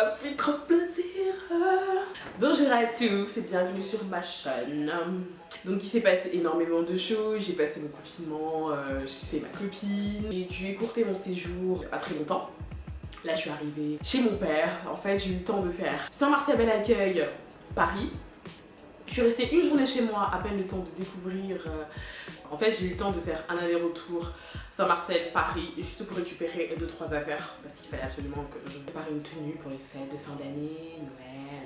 Ça me fait trop plaisir. Bonjour à tous et bienvenue sur ma chaîne. Donc il s'est passé énormément de choses. J'ai passé mon confinement chez ma copine. J'ai dû écourter mon séjour il y a pas très longtemps. Là je suis arrivée chez mon père. En fait j'ai eu le temps de faire Saint-Martial-Bel-Accueil, Paris. Je suis restée une journée chez moi, à peine le temps de découvrir. En fait, j'ai eu le temps de faire un aller-retour Saint-Marcel, Paris, juste pour récupérer 2-3 affaires. Parce qu'il fallait absolument que je prépare une tenue pour les fêtes de fin d'année, Noël,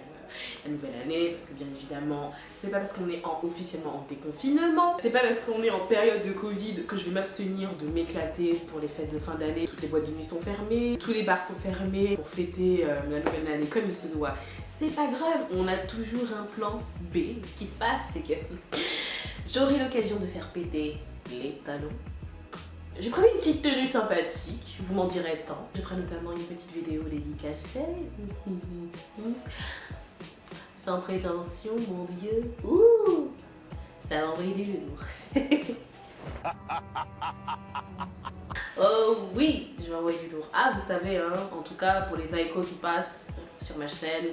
la nouvelle année. Parce que bien évidemment, c'est pas parce qu'on est officiellement en déconfinement, c'est pas parce qu'on est en période de Covid que je vais m'abstenir de m'éclater pour les fêtes de fin d'année. Toutes les boîtes de nuit sont fermées, tous les bars sont fermés pour fêter la nouvelle année comme il se doit. C'est pas grave, on a toujours un plan B. Ce qui se passe, c'est que j'aurai l'occasion de faire péter les talons. J'ai prévu une petite tenue sympathique, vous m'en direz tant. Je ferai notamment une petite vidéo dédicacée. Sans prétention, mon Dieu. Ouh, ça va envoyer du lourd. Oh oui, je vais envoyer du lourd. Ah, vous savez, hein, en tout cas pour les aïkos qui passent sur ma chaîne,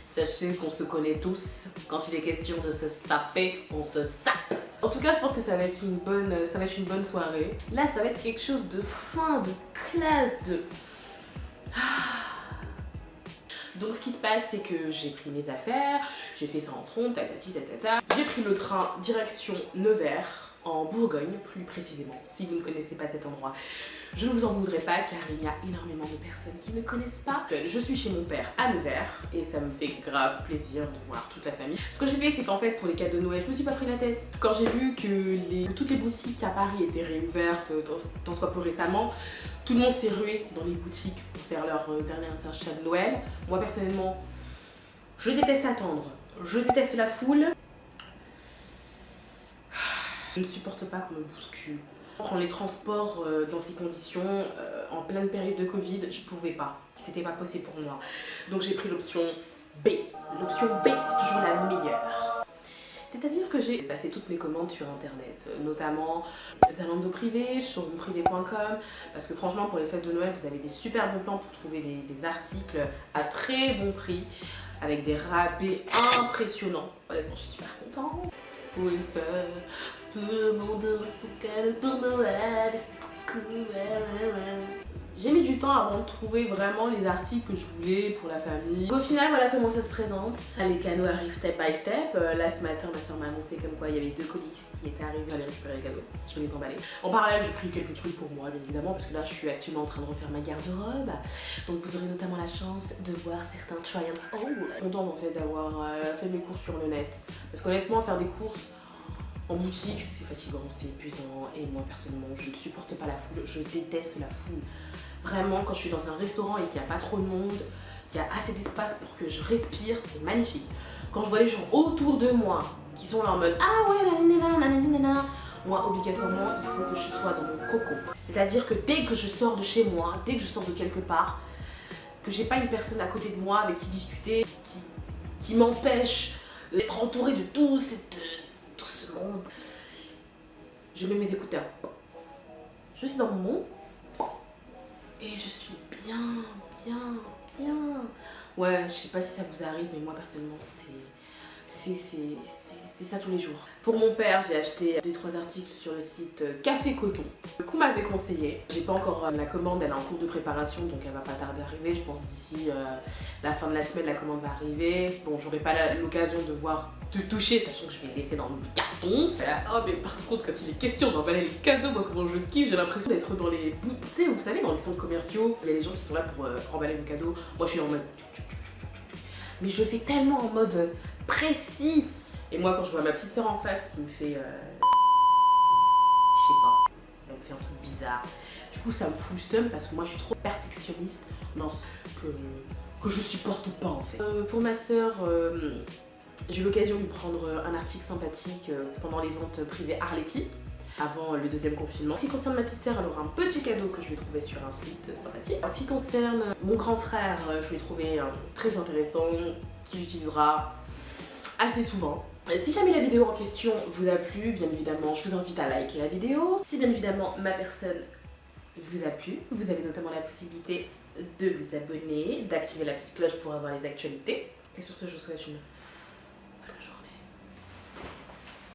sachez qu'on se connaît tous. Quand il est question de se saper, on se sape. En tout cas, je pense que ça va être une bonne soirée. Là, ça va être quelque chose de fin, de classe, de... Donc ce qui se passe, c'est que j'ai pris mes affaires, j'ai fait ça en trompe, tatati tatata. J'ai pris le train direction Nevers, en Bourgogne plus précisément. Si vous ne connaissez pas cet endroit, je ne vous en voudrais pas car il y a énormément de personnes qui ne connaissent pas. Je suis chez mon père à Nevers et ça me fait grave plaisir de voir toute la famille. Ce que j'ai fait, c'est qu'en fait pour les cadeaux de Noël, je me suis pas pris la tête. Quand j'ai vu que toutes les boutiques à Paris étaient réouvertes, tant soit peu récemment, tout le monde s'est rué dans les boutiques pour faire leur dernier achat de Noël. Moi personnellement, je déteste attendre, je déteste la foule. Je ne supporte pas qu'on me bouscule. Prendre les transports dans ces conditions, en pleine période de Covid, je pouvais pas. C'était pas possible pour moi. Donc j'ai pris l'option B. L'option B, c'est toujours la meilleure. C'est-à-dire que j'ai passé toutes mes commandes sur internet, notamment Zalando privé, showroomprivé.com, parce que franchement pour les fêtes de Noël, vous avez des super bons plans pour trouver des articles à très bon prix, avec des rabais impressionnants. Honnêtement, je suis super contente. Pour les fêtes, tout le monde se calme pour Noël, c'est trop cool. J'ai mis du temps avant de trouver vraiment les articles que je voulais pour la famille. Au final, voilà comment ça se présente. Les cadeaux arrivent step by step. Là, ce matin, ma soeur m'a annoncé comme quoi il y avait 2 colis qui étaient arrivés. J'allais récupérer les cadeaux. Je vais les emballer. En parallèle, j'ai pris quelques trucs pour moi, bien évidemment, parce que là, je suis actuellement en train de refaire ma garde-robe. Donc, vous aurez notamment la chance de voir certains try and haul. Contente en fait d'avoir fait mes courses sur le net. Parce qu'honnêtement, faire des courses en boutique, c'est fatigant, c'est épuisant. Et moi, personnellement, je ne supporte pas la foule. Je déteste la foule. Vraiment, quand je suis dans un restaurant et qu'il n'y a pas trop de monde, qu'il y a assez d'espace pour que je respire, c'est magnifique. Quand je vois les gens autour de moi qui sont là en mode ah ouais, nanana, moi obligatoirement il faut que je sois dans mon cocon. C'est-à-dire que dès que je sors de chez moi, dès que je sors de quelque part, que j'ai pas une personne à côté de moi avec qui discuter, qui m'empêche d'être entourée de tout ce monde, je mets mes écouteurs. Je suis dans mon monde. Et je suis bien. Ouais, je sais pas si ça vous arrive, mais moi personnellement, c'est ça tous les jours. Pour mon père, j'ai acheté 2-3 articles sur le site Café Coton qu'on m'avait conseillé. J'ai pas encore la commande, elle est en cours de préparation, donc elle va pas tarder à arriver. Je pense d'ici la fin de la semaine, la commande va arriver. Bon, j'aurai pas l'occasion de voir, de toucher, sachant que je vais le laisser dans le carton. Voilà. Oh, mais par contre, quand il est question d'emballer les cadeaux, moi comment je kiffe, j'ai l'impression d'être dans les bouts. Tu sais, vous savez, dans les centres commerciaux, il y a les gens qui sont là pour emballer vos cadeaux. Moi, je suis en mode. Mais je le fais tellement en mode précis. Et moi, quand je vois ma petite soeur en face qui me fait. Je sais pas. Elle me fait un truc bizarre. Du coup, ça me fout le seum parce que moi, je suis trop perfectionniste dans ce que je supporte pas en fait. Pour ma soeur, j'ai eu l'occasion de lui prendre un article sympathique pendant les ventes privées Arletty, avant le 2e confinement. En ce qui concerne ma petite sœur, elle aura un petit cadeau que je vais trouver sur un site sympathique. En ce qui concerne mon grand frère, je l'ai trouvé très intéressant, qu'il utilisera assez souvent. Si jamais la vidéo en question vous a plu, bien évidemment, je vous invite à liker la vidéo. Si bien évidemment ma personne vous a plu, vous avez notamment la possibilité de vous abonner, d'activer la petite cloche pour avoir les actualités. Et sur ce, je vous souhaite une